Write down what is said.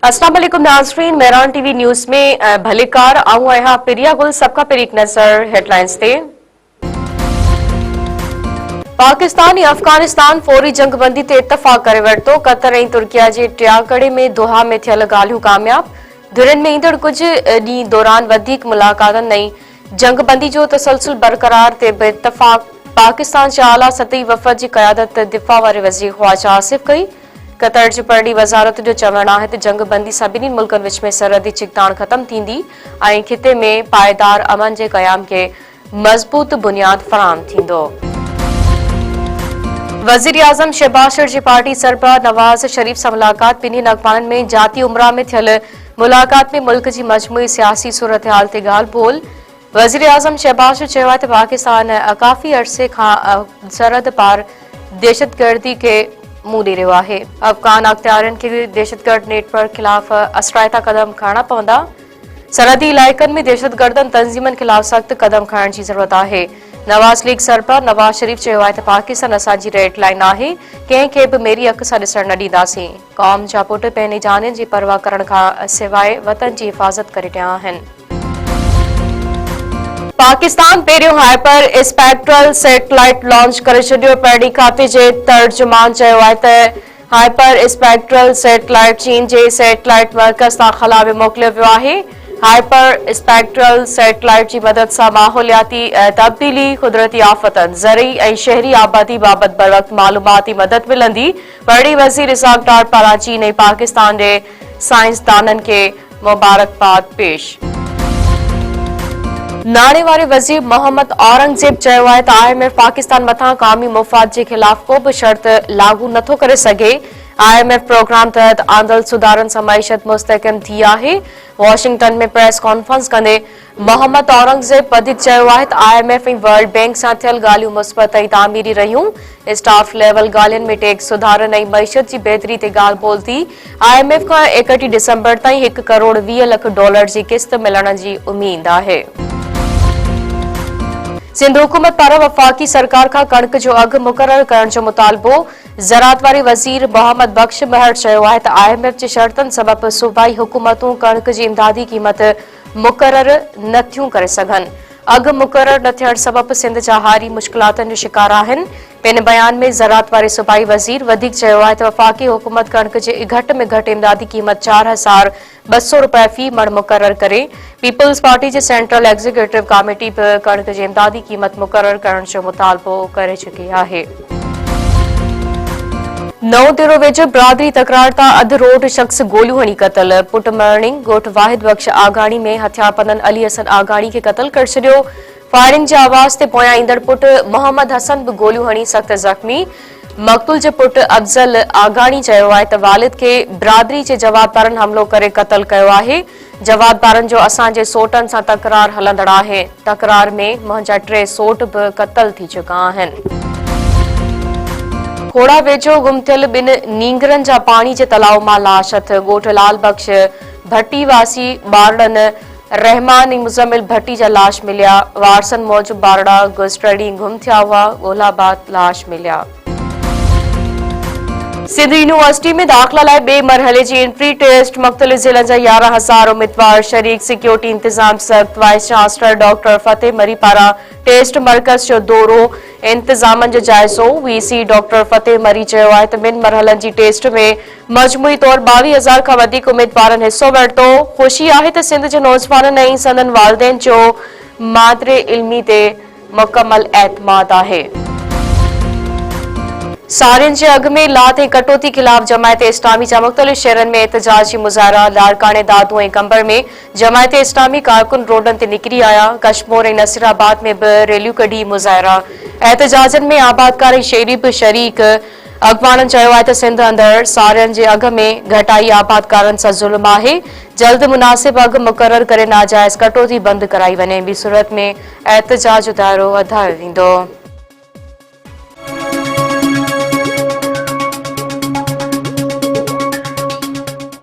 अस्सलाम वालेकुम नाज़रीन, मेहरान टीवी न्यूज़ में भलेकार आऊं आहियां प्रिया गुल। सबका पहिरीं हिकु नज़र हेडलाइंस ते। पाकिस्तान ऐं अफगानिस्तान फौरी जंगबंदी ते इतफ़ाक़ करे वरितो। कतर ऐं तुर्किया जे टियागड़े में दोहा में थियल ॻाल्हियूं कामयाब। धुरियुनि में ईंदड़ कुझु ॾींहं दौरान वधीक मुलाक़ातनि ऐं जंगबंदी जो तसलसल बरक़रार ते बि इतफ़ाक़। पाकिस्तान जे आला सतही वफ़द जी क़यादत दिफ़ा वारे वज़ीर ख़्वाजा आसिफ कई। कतर जी परॾी वज़ारत जो चवणु आहे त जंगबंदी सभिनी मुल्कनि विच में सरहदी चिकताण ख़त्म थींदी ऐं खिते में पायदार अमन जे क़याम खे मज़बूत बुनियाद फ़राहम थींदो। वज़ीर आज़म शहबाज शरीफ़ जी पार्टी सरबराह नवाज़ शरीफ़ सां मुलाक़ात। ॿिन्हिनि अॻवाननि में जाती उमराह में थियल मुलाक़ात में मुल्क जी मजमूई सियासी सूरतहाल ते ॻाल्हि ॿोल। वज़ीर आज़म शहबाज चयो आहे त पाकिस्तान काफ़ी अरसे खां सरहद पार दहशतगर्दी खे मुंहुं ॾेई रहियो आहे। अफ़गान अख़्तियारनि खे दहशतगर्द नेटवर्क ख़िलाफ़ असराइता क़दम खणणा पवंदा। सरहदी इलाइक़नि में दहशतगर्दनि तंज़ीमनि ख़िलाफ़ सख़्त क़दम खणण जी ज़रूरत आहे। नवाज़ लीग सरबराह नवाज़ शरीफ़ चयो आहे त पाकिस्तान असांजी रेड लाइन आहे, कंहिंखे बि मेरी अख सां ॾिसण न ॾींदासीं। क़ौम जा पुट पंहिंजी जान जी परवाह करण खां सवाइ वतन जी हिफ़ाज़त करे रहिया आहिनि। पाकिस्तान पहिरियों हाइपर स्पेक्ट्रल सैटेलाइट लॉन्च करे छॾियो। पहिरीं खाते जे तर्जुमान चयो आहे त हाइपर स्पेक्ट्रल सैटेलाइट चीन जे सैटेलाइट मर्कज़ तां ख़ला में मोकिलियो वियो आहे। हाइपर स्पेक्ट्रल सैटेलाइट जी मदद सां माहौलियाती तब्दीली, कुदरती आफ़तनि, ज़रई ऐं शहरी आबादी बाबति बरवक़्त मालूमाती मदद मिलंदी। वरी वज़ीर इसहाक़ डार पारां चीन ऐं पाकिस्तान जे साइंसदाननि खे मुबारकबाद पेश। नाणे वारे वज़ीर मोहम्मद औरंगज़ेब चयो आहे त IMF पाकिस्तान मथां क़ौमी मुफ़ाद जे ख़िलाफ़ को बि शर्त लागू नथो करे सघे। IMF प्रोग्राम तहत आंदल सुधारनि सां मईशत मुस्तहकम थी आहे। वॉशिंगटन में प्रेस कॉन्फ्रेंस कंदे मोहम्मद औरंगज़ेब वधीक चयो आहे त IMF ऐं वर्ल्ड बैंक सां थियल ॻाल्हियूं मुस्बत ऐं तामीरी रहियूं। स्टाफ लेवल ॻाल्हियुनि में टैक्स सुधारनि ऐं मईशत जी बहितरी ते ॻाल्हि ॿोल थी। IMF खां 31 दिसंबर ताईं $1 करोड़ 20 लख जी किस्त मिलण जी उमीद आहे। सिंध हुकूमत पारां वफ़ाक़ी सरकार खां कणक जो अघु मुक़ररु करण जो मुतालबो। ज़राअत वारे वज़ीर मोहम्मद बख्श महर चयो आहे त IMF जे शर्तनि सबबि सूबाई हुकूमतूं कणक जी इमदादी क़ीमत मुक़ररु नथियूं करे सघनि। अघु मुक़ररु न थियण सबबि सिंध जा हारी मुश्किलातनि जो शिकार आहिनि। पिन बयान में ज़राअत वारे सूबाई वज़ीर वधीक चयो आहे त वफ़ाक़ी हुकूमत कणक जे घटि में घटि इमदादी क़ीमत $4,200 फ़ी मण मुक़ररु करे। पीपल्स पार्टी जे सेंट्रल एग्ज़ीक्यूटिव कमेटी बि कणक जी इमदादी क़ीमत मुक़ररु करण जो मुतालबो करे चुकी आहे। नओं देरो वेझो बिरादरी तकरार तां अधु रोड शख़्स गोलियूं हणी क़तल। पुट मरणी ॻोठ वाहिद बख़्श आगाणी में हथियारबंदनि अली हसन आगाणी खे क़तल करे छॾियो। फायरिंग जे आवाज़ ते पोयां ईंदड़ पुट मोहम्मद हसन बि गोलियूं हणी सख़्त ज़ख़्मी। मक़तूल जे पुट अफ़ज़ल आगाणी चयो आहे त वालिद खे बिरादरी जे जवाबदारनि हमिलो करे क़तल कयो आहे। जवाबदारनि जो असांजे सोटनि सां तकरार हलंदड़ आहे। तकरार में मुंहिंजा 3 सोट बि क़तल थी चुका आहिनि। खोड़ा वेझो गुम थियल 2 नींगरनि जा पाणी जे तलाउ मां लाश हथ। ॻोठ लाल बख़्श भट्टी वासी ॿारड़नि रहमान ऐं मुज़मिल भट्टी जा लाश मिलिया। वारसनि मौजूब ॿारड़ा गुज़िरियल ॾींहुं गुम थिया हुआ। ॻोल्हा बाद लाश मिलिया। सिंध यूनिवर्सिटी में दाख़िला लाइ ॿिए मरहले जी एंट्री टेस्ट। मुख़्तलिफ़ ज़िलनि जा 11,000 उम्मीदवार शरीक। सिक्योरिटी इंतज़ाम सख़्त। वाइस चांसलर डॉक्टर फतेह मरी पारां टेस्ट मर्कज़ जो दौरो, इंतज़ामनि जो जाइज़ो। VC डॉक्टर फतेह मरी चयो आहे त ॿिनि मरहलनि जी टेस्ट में मजमूई तौर 22,000 खां वधीक उम्मीदवारनि हिसो वरितो। ख़ुशी आहे त सिंध जे नौजवाननि ऐं संदनि वालिदैन जो मादरे इल्मी ते मुकमल एतमाद आहे। सारियुनि जे अघ में लात ऐं कटौती ख़िलाफ़ जमायत इस्लामी जा मुख़्तलिफ़ शहरनि में एहतजाजी मुज़ाहिरा। लाड़काने दादू ऐं कंबर में जमायत इस्लामी कारकुन रोडनि ते निकिरी आया। कश्मीर ऐं नसीराबाद में बि रैलियूं कढी मुज़ाहिरा। एहतजाजनि में आबादकार ऐं शहरी बि शरीक। अॻवाननि चयो आहे त सिंध अंदरि सारियुनि जे अघ में घटाई आबादकारनि सां ज़ुल्म आहे। जल्द मुनासिब अघ मुक़ररु करे नाजाइज़ कटौती बंदि कराई वञे। ॿी सूरत में एहतजाज जो दायरो वधायो वेंदो।